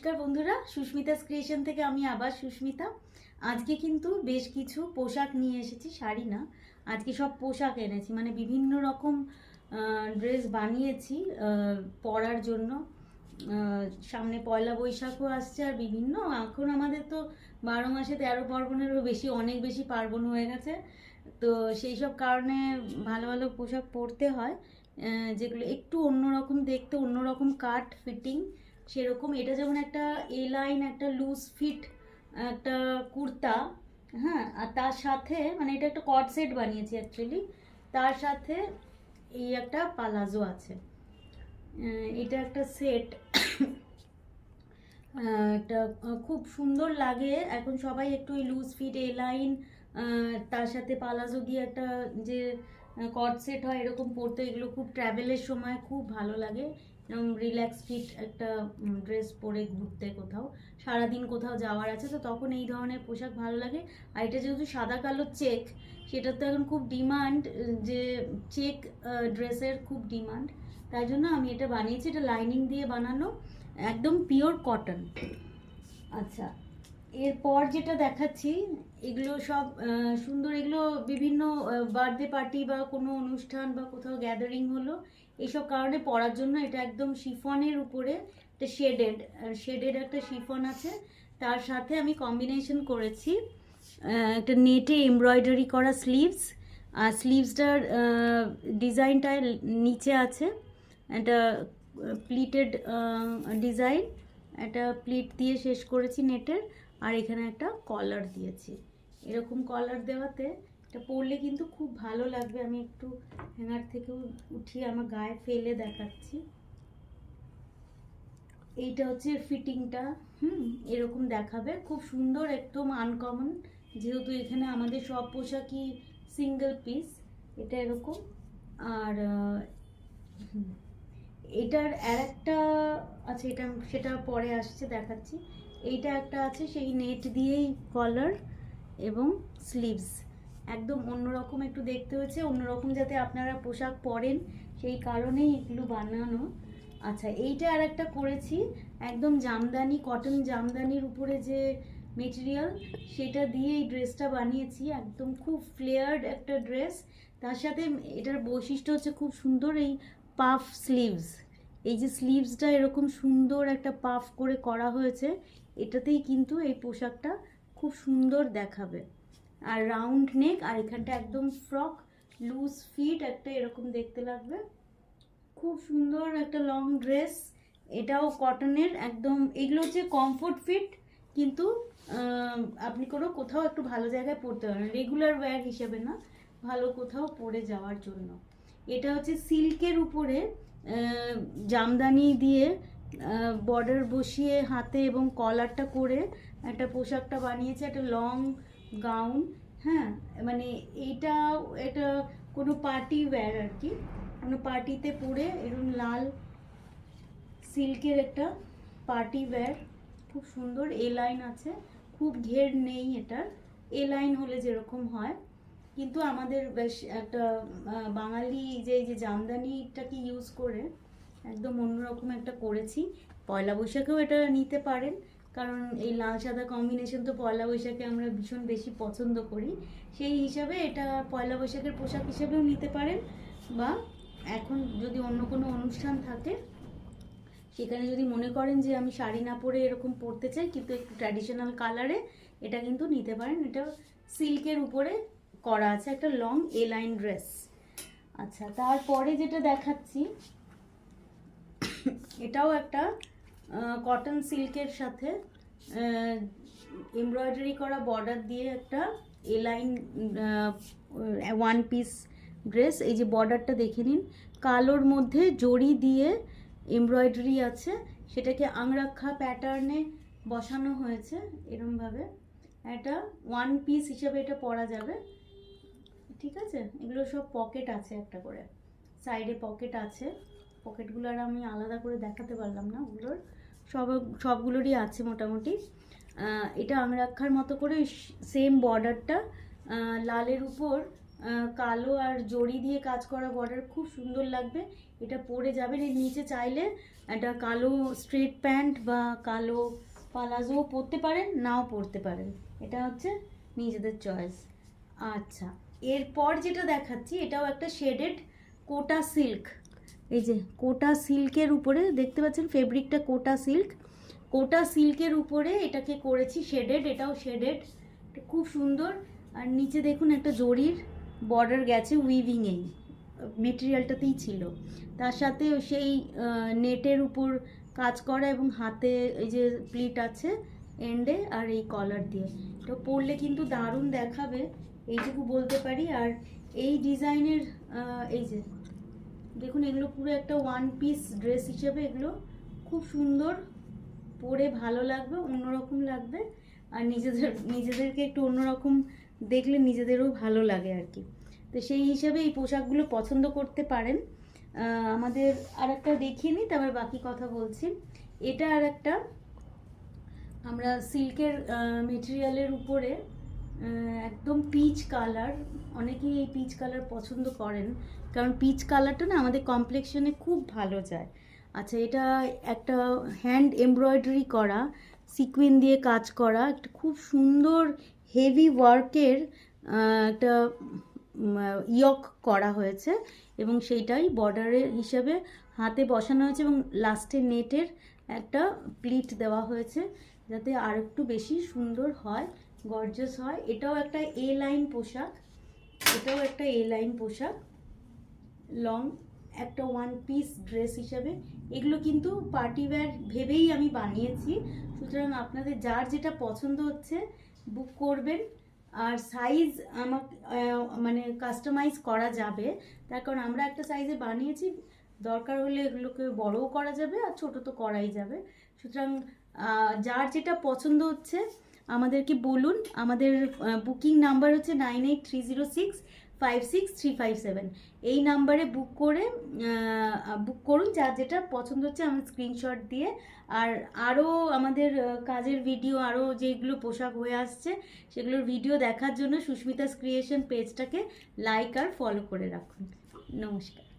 নমস্কার বন্ধুরা, সুস্মিতাস ক্রিয়েশন থেকে আমি আবার সুস্মিতা। আজকে কিন্তু বেশ কিছু পোশাক নিয়ে এসেছি, শাড়ি না। আজকে সব পোশাক এনেছি, মানে বিভিন্ন রকম ড্রেস বানিয়েছি পরার জন্য। সামনে পয়লা বৈশাখও আসছে, আর বিভিন্ন এখন আমাদের তো 12 মাসে 13 পার্বণেরও বেশি, অনেক বেশি পার্বণ হয়ে গেছে। তো সেই সব কারণে ভালো ভালো পোশাক পরতে হয়, যেগুলো একটু অন্যরকম দেখতে, অন্যরকম কাট ফিটিং সেরকম। এটা যেমন একটা এ লাইন, একটা লুজ ফিট একটা কুর্তা, হ্যাঁ। আর তার সাথে মানে এটা একটা কট সেট বানিয়েছি অ্যাকচুয়ালি, তার সাথে এই একটা পালাজো আছে। এটা একটা সেট। এটা খুব সুন্দর লাগে। এখন সবাই একটু লুজ ফিট এ লাইন তার সাথে পালাজো দিয়ে একটা যে কট সেট হয় এরকম পরতে, এগুলো খুব ট্রাভেলের সময় খুব ভালো লাগে। এরকম রিল্যাক্স ফিট একটা ড্রেস পরে ঘুরতে, কোথাও সারাদিন কোথাও যাওয়ার আছে তো তখন এই ধরনের পোশাক ভালো লাগে। আর এটা যেহেতু সাদা কালো চেক, সেটা তো এখন খুব ডিমান্ড, যে চেক ড্রেসের খুব ডিমান্ড, তাই জন্য আমি এটা বানিয়েছি। এটা লাইনিং দিয়ে বানানো, একদম পিওর কটন। আচ্ছা, এরপর যেটা দেখাচ্ছি, এগুলো সব সুন্দর। এগুলো বিভিন্ন বার্থডে পার্টি বা কোনো অনুষ্ঠান বা কোথাও গ্যাদারিং হলো এইসব কারণে পরার জন্য। এটা একদম শিফনের উপরে একটা শেডেড একটা শিফন আছে, তার সাথে আমি কম্বিনেশন করেছি একটা নেটে এমব্রয়ডারি করা স্লিভস। আর স্লিভসটার ডিজাইনটা নিচে আছে একটা প্লিটেড ডিজাইন, একটা প্লিট দিয়ে শেষ করেছি নেটের। আর এখানে একটা কলার দিয়েছি। এরকম কলার দেওয়াতে এটা পরলে কিন্তু খুব ভালো লাগবে। আমি একটু হ্যাঙ্গার থেকেও উঠিয়ে আমার গায়ে ফেলে দেখাচ্ছি। এইটা হচ্ছে ফিটিংটা, এরকম দেখাবে, খুব সুন্দর, একদম আনকমন। যেহেতু এখানে আমাদের সব পোশাকই সিঙ্গেল পিস, এটা এরকম। আর এটার আরেকটা আছে, এটা সেটা পরে আসছে, দেখাচ্ছি। এইটা একটা আছে সেই নেট দিয়েই কলার এবং স্লিভস, একদম অন্যরকম একটু দেখতে হয়েছে, অন্যরকম যাতে আপনারা পোশাক পরেন সেই কারণেই এগুলো বানানো। আচ্ছা, এইটা আর একটা করেছি, একদম জামদানি, কটন জামদানির উপরে যে মেটেরিয়াল সেটা দিয়ে এই ড্রেসটা বানিয়েছি। একদম খুব ফ্লেয়ার্ড একটা ড্রেস। তার সাথে এটার বৈশিষ্ট্য হচ্ছে খুব সুন্দর এই পাফ স্লিভস। এই যে স্লিভসটা এরকম সুন্দর একটা পাফ করে করা হয়েছে, এটাতেই কিন্তু এই পোশাকটা খুব সুন্দর দেখাবে। আর রাউন্ড নেক, আর এখানটা একদম ফ্রক লুজ ফিট একটা এরকম দেখতে লাগবে। খুব সুন্দর একটা লং ড্রেস, এটাও কটনের একদম। এগুলো হচ্ছে কমফোর্ট ফিট, কিন্তু আপনি কোনো কোথাও একটু ভালো জায়গায় পরতে পারেন, রেগুলার ওয়্যার হিসেবে না, ভালো কোথাও পরে যাওয়ার জন্য। এটা হচ্ছে সিল্কের উপরে জামদানি দিয়ে বর্ডার বসিয়ে হাতে এবং কলারটা করে একটা পোশাকটা বানিয়েছে, একটা লং গাউন। হ্যাঁ, মানে এইটা এটা কোনো পার্টি ওয়্যার আর কি, কোনো পার্টিতে পরে এরকম লাল সিল্কের একটা পার্টি ওয়্যার, খুব সুন্দর। এ লাইন আছে, খুব ঘের নেই এটার, এ লাইন হলে যেরকম হয়। কিন্তু আমাদের বেশ একটা বাঙালি যে জামদানিটাকে ইউজ করে একদম অন্যরকম একটা করেছি। পয়লা বৈশাখেও এটা নিতে পারেন, কারণ এই লাল সাদা কম্বিনেশন তো পয়লা বৈশাখে আমরা ভীষণ বেশি পছন্দ করি। সেই হিসাবে এটা পয়লা বৈশাখের পোশাক হিসেবেও নিতে পারেন, বা এখন যদি অন্য কোনো অনুষ্ঠান থাকে সেখানে যদি মনে করেন যে আমি শাড়ি না পরে এরকম পরতে চাই কিন্তু একটু ট্র্যাডিশনাল কালারে, এটা কিন্তু নিতে পারেন। এটা সিল্কের উপরে করা আছে, একটা লং এ লাইন ড্রেস। আচ্ছা, তারপরে যেটা দেখাচ্ছি, এটাও একটা কটন সিল্কের সাথে এমব্রয়ডারি করা বর্ডার দিয়ে একটা এ লাইন ওয়ান পিস ড্রেস। এই যে বর্ডারটা দেখে নিন, কালোর মধ্যে জড়ি দিয়ে এমব্রয়ডারি আছে, সেটাকে আংরাক্ষা প্যাটার্নে বসানো হয়েছে এরমভাবে। এটা ওয়ান পিস হিসেবে এটা পরা যাবে, ঠিক আছে। এগুলো সব পকেট আছে, একটা করে সাইডে পকেট আছে। পকেটগুলো আর আমি আলাদা করে দেখাতে পারলাম না, ওগুলোর সবগুলোরই আছে মোটামুটি। এটা আংরাক্ষার মতো করে সেম বর্ডারটা লালের উপর কালো আর জড়ি দিয়ে কাজ করা বর্ডার, খুব সুন্দর লাগবে। এটা পরে যাবেন, এর নিচে চাইলে একটা কালো স্ট্রেট প্যান্ট বা কালো পালাজো পরতে পারেন, নাও পরতে পারেন, এটা হচ্ছে নিজেদের চয়েস। আচ্ছা, এরপর যেটা দেখাচ্ছি এটাও একটা শেডেড কোটা সিল্ক। এই যে কোটা সিল্কের উপরে দেখতে পাচ্ছেন ফেব্রিকটা কোটা সিল্ক, কোটা সিল্কের উপরে এটাকে করেছি শেডেড, এটাও শেডেড, খুব সুন্দর। আর নিচে দেখুন একটা জরির বর্ডার গেছে, উইভিংয়েই মেটেরিয়ালটাতেই ছিল, তার সাথে সেই নেটের উপর কাজ করা এবং হাতে এই যে প্লিট আছে এন্ডে, আর এই কলার দিয়ে তো পরলে কিন্তু দারুণ দেখাবে, এইটুকু বলতে পারি। আর এই ডিজাইনের এই যে দেখুন, এগুলো পুরো একটা ওয়ান পিস ড্রেস হিসেবে এগুলো খুব সুন্দর, পরে ভালো লাগবে, অন্যরকম লাগবে। আর নিজেদেরকে একটু অন্যরকম দেখলে নিজেদেরও ভালো লাগে আর কি। তো সেই হিসাবে এই পোশাকগুলো পছন্দ করতে পারেন। আমাদের আর একটা দেখিয়ে নিই, তারপর বাকি কথা বলছি। এটা আর একটা আমরা সিল্কের মেটেরিয়ালের উপরে একদম পিচ কালার, অনেকেই এই পিচ কালার পছন্দ করেন, কারণ পিচ কালারটা না আমাদের কমপ্লেক্সনে খুব ভালো যায়। আচ্ছা, এটা একটা হ্যান্ড এমব্রয়ডারি করা, সিকুইন দিয়ে কাজ করা, একটা খুব সুন্দর হেভি ওয়ার্কের একটা ইয়ক করা হয়েছে, এবং সেইটাই বর্ডারের হিসাবে হাতে বসানো হয়েছে, এবং লাস্টে নেটের একটা প্লিট দেওয়া হয়েছে যাতে আর একটু বেশি সুন্দর হয়, গর্জাস হয়। এটাও একটা এ লাইন পোশাক, এটাও একটা এ লাইন পোশাক, লং একটা ওয়ান পিস ড্রেস হিসাবে। এগুলো কিন্তু পার্টি ওয়্যার ভেবেই আমি বানিয়েছি, সুতরাং আপনাদের যার যেটা পছন্দ হচ্ছে বুক করবেন। আর সাইজ আমার মানে কাস্টমাইজ করা যাবে, তার কারণ আমরা একটা সাইজে বানিয়েছি, দরকার হলে এগুলোকে বড়ও করা যাবে আর ছোট তো করাই যাবে। সুতরাং যার যেটা পছন্দ হচ্ছে আমাদেরকে বলুন। আমাদের বুকিং নাম্বার হচ্ছে 9830656357। এই নাম্বারে বুক করুন, যার যেটা পছন্দ হচ্ছে আমার স্ক্রিনশট দিয়ে। আর আরও আমাদের কাজের ভিডিও, আরও যেগুলো পোশাক হয়ে আসছে সেগুলোর ভিডিও দেখার জন্য সুস্মিতাস ক্রিয়েশন পেজটাকে লাইক আর ফলো করে রাখুন। নমস্কার।